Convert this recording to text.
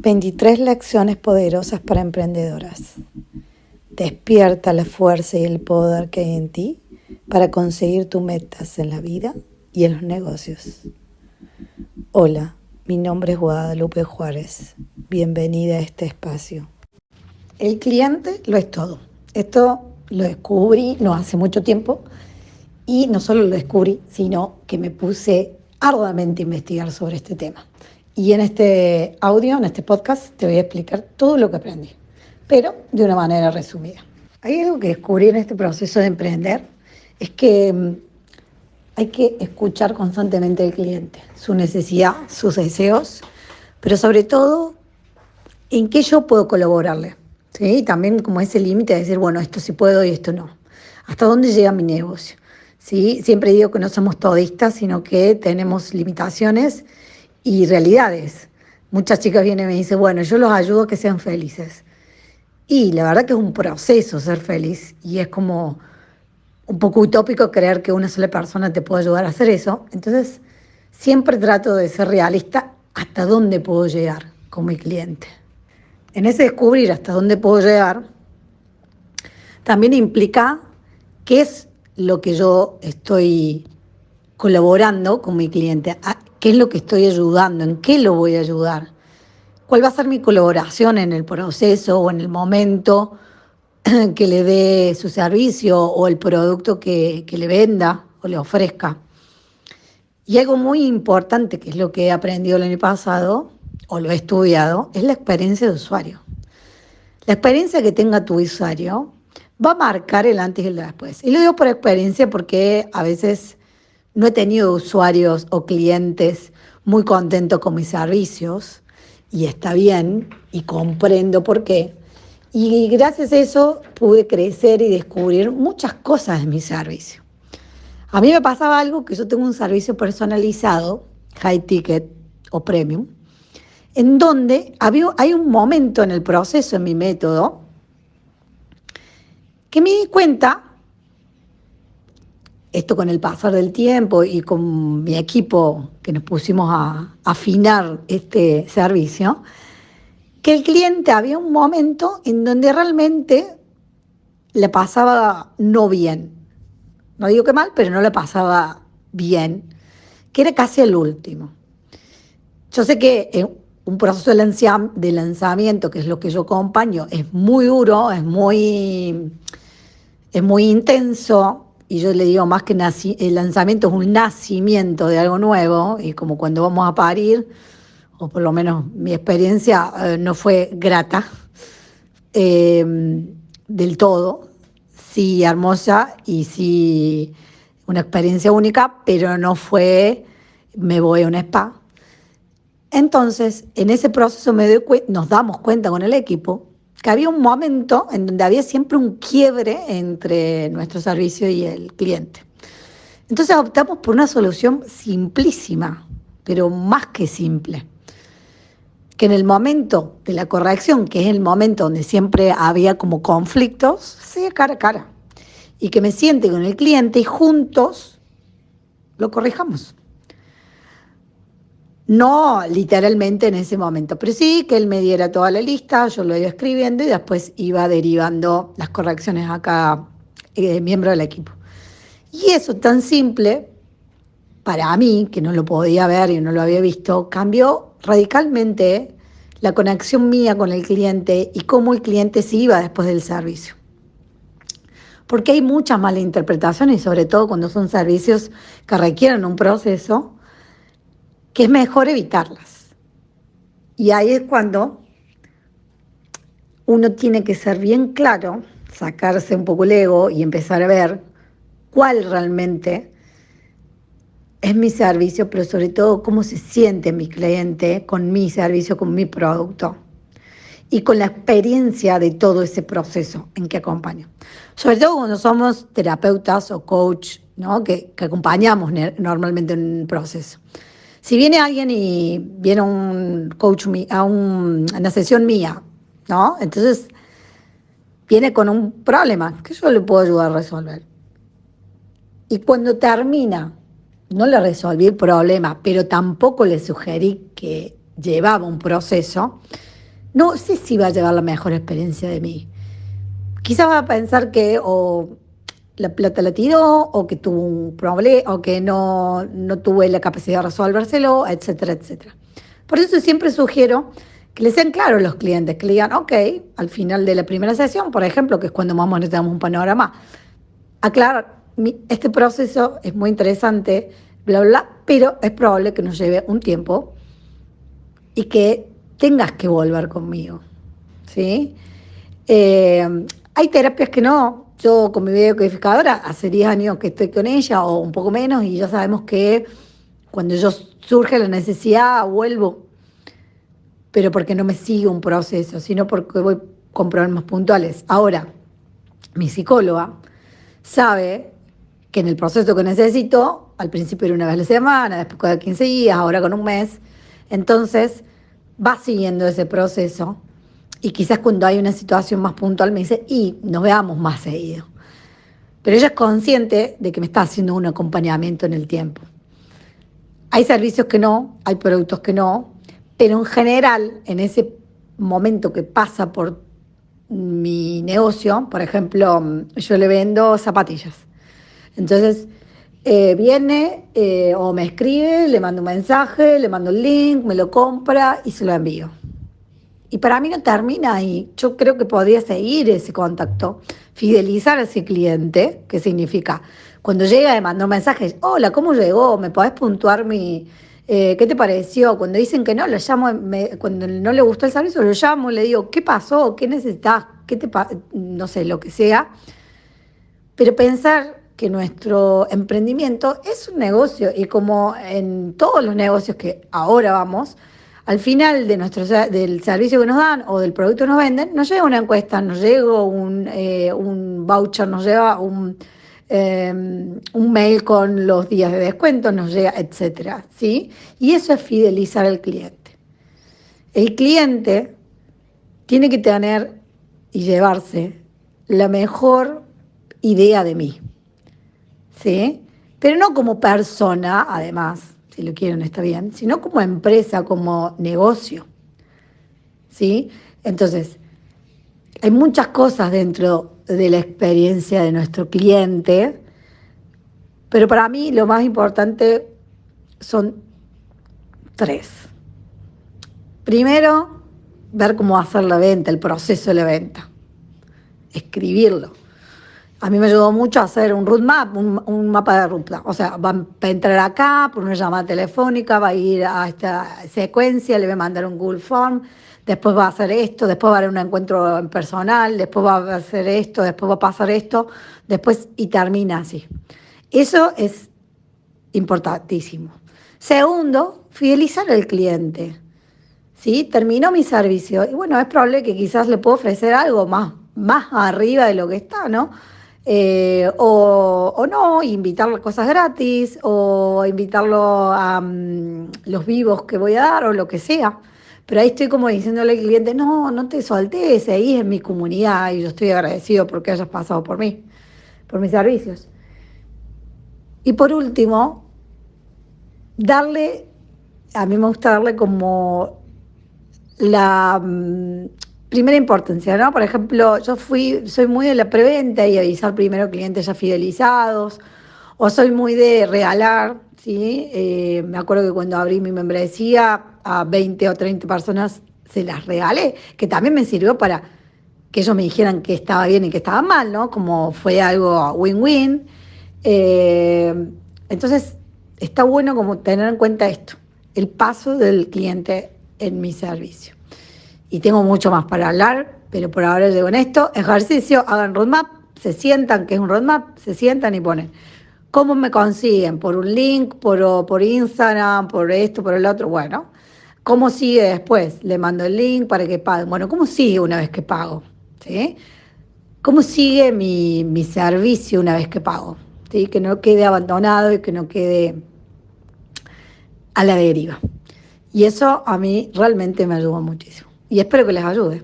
23 lecciones poderosas para emprendedoras. Despierta la fuerza y el poder que hay en ti para conseguir tus metas en la vida y en los negocios. Hola, mi nombre es Guadalupe Juárez. Bienvenida a este espacio. El cliente lo es todo. Esto lo descubrí no hace mucho tiempo y no solo lo descubrí, sino que me puse arduamente a investigar sobre este tema. Y en este audio, en este podcast, te voy a explicar todo lo que aprendí, pero de una manera resumida. Hay algo que descubrí en este proceso de emprender, es que hay que escuchar constantemente al cliente, su necesidad, sus deseos, pero sobre todo, en qué yo puedo colaborarle. ¿Sí? También como ese límite de decir, bueno, esto sí puedo y esto no. ¿Hasta dónde llega mi negocio? ¿Sí? Siempre digo que no somos todistas, sino que tenemos limitaciones y realidades. Muchas chicas vienen y me dicen, bueno, yo los ayudo a que sean felices. Y la verdad que es un proceso ser feliz y es como un poco utópico creer que una sola persona te puede ayudar a hacer eso. Entonces, siempre trato de ser realista hasta dónde puedo llegar con mi cliente. En ese descubrir hasta dónde puedo llegar, también implica qué es lo que yo estoy colaborando con mi cliente, qué es lo que estoy ayudando, en qué lo voy a ayudar, cuál va a ser mi colaboración en el proceso o en el momento que le dé su servicio o el producto que le venda o le ofrezca. Y algo muy importante, que es lo que he aprendido el año pasado o lo he estudiado, es la experiencia de usuario. La experiencia que tenga tu usuario va a marcar el antes y el después. Y lo digo por experiencia porque a veces no he tenido usuarios o clientes muy contentos con mis servicios y está bien y comprendo por qué. Y gracias a eso pude crecer y descubrir muchas cosas de mi servicio. A mí me pasaba algo que yo tengo un servicio personalizado, high ticket o premium, en donde hay un momento en el proceso, en mi método, que me di cuenta, esto con el pasar del tiempo y con mi equipo que nos pusimos a afinar este servicio, que el cliente había un momento en donde realmente le pasaba no bien. No digo que mal, pero no le pasaba bien, que era casi el último. Yo sé que un proceso de lanzamiento, que es lo que yo acompaño, es muy duro, es muy intenso, y yo le digo más que el lanzamiento es un nacimiento de algo nuevo, y como cuando vamos a parir, o por lo menos mi experiencia no fue grata del todo, sí hermosa y sí una experiencia única, pero no fue me voy a un spa. Entonces, en ese proceso nos damos cuenta con el equipo que había un momento en donde había siempre un quiebre entre nuestro servicio y el cliente. Entonces optamos por una solución simplísima, pero más que simple. Que en el momento de la corrección, que es el momento donde siempre había como conflictos, sea cara a cara. Y que me siente con el cliente y juntos lo corrijamos. No literalmente en ese momento, pero sí que él me diera toda la lista, yo lo iba escribiendo y después iba derivando las correcciones a cada miembro del equipo. Y eso tan simple, para mí, que no lo podía ver y no lo había visto, cambió radicalmente la conexión mía con el cliente y cómo el cliente se iba después del servicio. Porque hay muchas malas interpretaciones, sobre todo cuando son servicios que requieren un proceso, que es mejor evitarlas. Y ahí es cuando uno tiene que ser bien claro, sacarse un poco el ego y empezar a ver cuál realmente es mi servicio, pero sobre todo cómo se siente mi cliente con mi servicio, con mi producto y con la experiencia de todo ese proceso en que acompaño. Sobre todo cuando somos terapeutas o coach, ¿no? que acompañamos normalmente en un proceso. Si viene alguien y viene un coach a una sesión mía, ¿no? Entonces viene con un problema que yo le puedo ayudar a resolver. Y cuando termina, no le resolví el problema, pero tampoco le sugerí que llevaba un proceso, no sé si va a llevar la mejor experiencia de mí. Quizás va a pensar que o la plata la tiró, o que tuvo un problema, o que no tuve la capacidad de resolvérselo, etcétera, etcétera. Por eso siempre sugiero que le sean claros los clientes, que le digan, ok, al final de la primera sesión, por ejemplo, que es cuando más o menos tenemos un panorama, aclarar, este proceso es muy interesante, bla, bla, bla, pero es probable que nos lleve un tiempo y que tengas que volver conmigo, ¿sí? Hay terapias que no. Yo con mi videocodificadora hace 10 años que estoy con ella o un poco menos y ya sabemos que cuando yo surge la necesidad vuelvo, pero porque no me sigue un proceso, sino porque voy con problemas puntuales. Ahora, mi psicóloga sabe que en el proceso que necesito, al principio era una vez a la semana, después cada 15 días, ahora con un mes, entonces va siguiendo ese proceso y quizás cuando hay una situación más puntual me dice, y nos veamos más seguido. Pero ella es consciente de que me está haciendo un acompañamiento en el tiempo. Hay servicios que no, hay productos que no, pero en general, en ese momento que pasa por mi negocio, por ejemplo, yo le vendo zapatillas. Entonces, viene o me escribe, le mando un mensaje, le mando el link, me lo compra y se lo envío. Y para mí no termina ahí. Yo creo que podría seguir ese contacto, fidelizar a ese cliente, que significa, cuando llega me manda un mensaje, hola, ¿cómo llegó? ¿Me podés puntuar qué te pareció? Cuando dicen que no, lo llamo, cuando no le gustó el servicio, lo llamo, le digo, ¿qué pasó? ¿Qué necesitas? No sé, lo que sea. Pero pensar que nuestro emprendimiento es un negocio y como en todos los negocios que ahora vamos, al final del servicio que nos dan o del producto que nos venden, nos llega una encuesta, nos llega un voucher, nos llega un mail con los días de descuento, nos llega, etcétera, ¿sí? Y eso es fidelizar al cliente. El cliente tiene que tener y llevarse la mejor idea de mí, ¿sí? Pero no como persona, además, si lo quieren está bien, sino como empresa, como negocio, ¿sí? Entonces, hay muchas cosas dentro de la experiencia de nuestro cliente, pero para mí lo más importante son tres. Primero, ver cómo hacer la venta, el proceso de la venta, escribirlo. A mí me ayudó mucho a hacer un roadmap, un mapa de ruta. O sea, va a entrar acá por una llamada telefónica, va a ir a esta secuencia, le va a mandar un Google Form, después va a hacer esto, después va a haber un encuentro en personal, después va a hacer esto, después va a pasar esto, después y termina así. Eso es importantísimo. Segundo, fidelizar al cliente. ¿Sí? Terminó mi servicio y bueno, es probable que quizás le puedo ofrecer algo más arriba de lo que está, ¿no? O no, invitarlo a cosas gratis, o invitarlo a los vivos que voy a dar, o lo que sea. Pero ahí estoy como diciéndole al cliente, no te soltes, ahí es mi comunidad y yo estoy agradecido porque hayas pasado por mí, por mis servicios. Y por último, a mí me gusta darle como la primera importancia, ¿no? Por ejemplo, soy muy de la preventa y avisar primero clientes ya fidelizados, o soy muy de regalar, ¿sí? Me acuerdo que cuando abrí mi membresía a 20 o 30 personas se las regalé, que también me sirvió para que ellos me dijeran que estaba bien y que estaba mal, ¿no? Como fue algo win-win. Eh, entonces, está bueno como tener en cuenta esto, el paso del cliente en mi servicio. Y tengo mucho más para hablar, pero por ahora llego en esto. Ejercicio, hagan roadmap, se sientan, que es un roadmap, se sientan y ponen. ¿Cómo me consiguen? ¿Por un link? ¿Por Instagram? ¿Por esto? ¿Por el otro? Bueno, ¿cómo sigue después? Le mando el link para que paguen. Bueno, ¿cómo sigue una vez que pago? ¿Sí? ¿Cómo sigue mi servicio una vez que pago? ¿Sí? Que no quede abandonado y que no quede a la deriva. Y eso a mí realmente me ayudó muchísimo. Y espero que les ayude.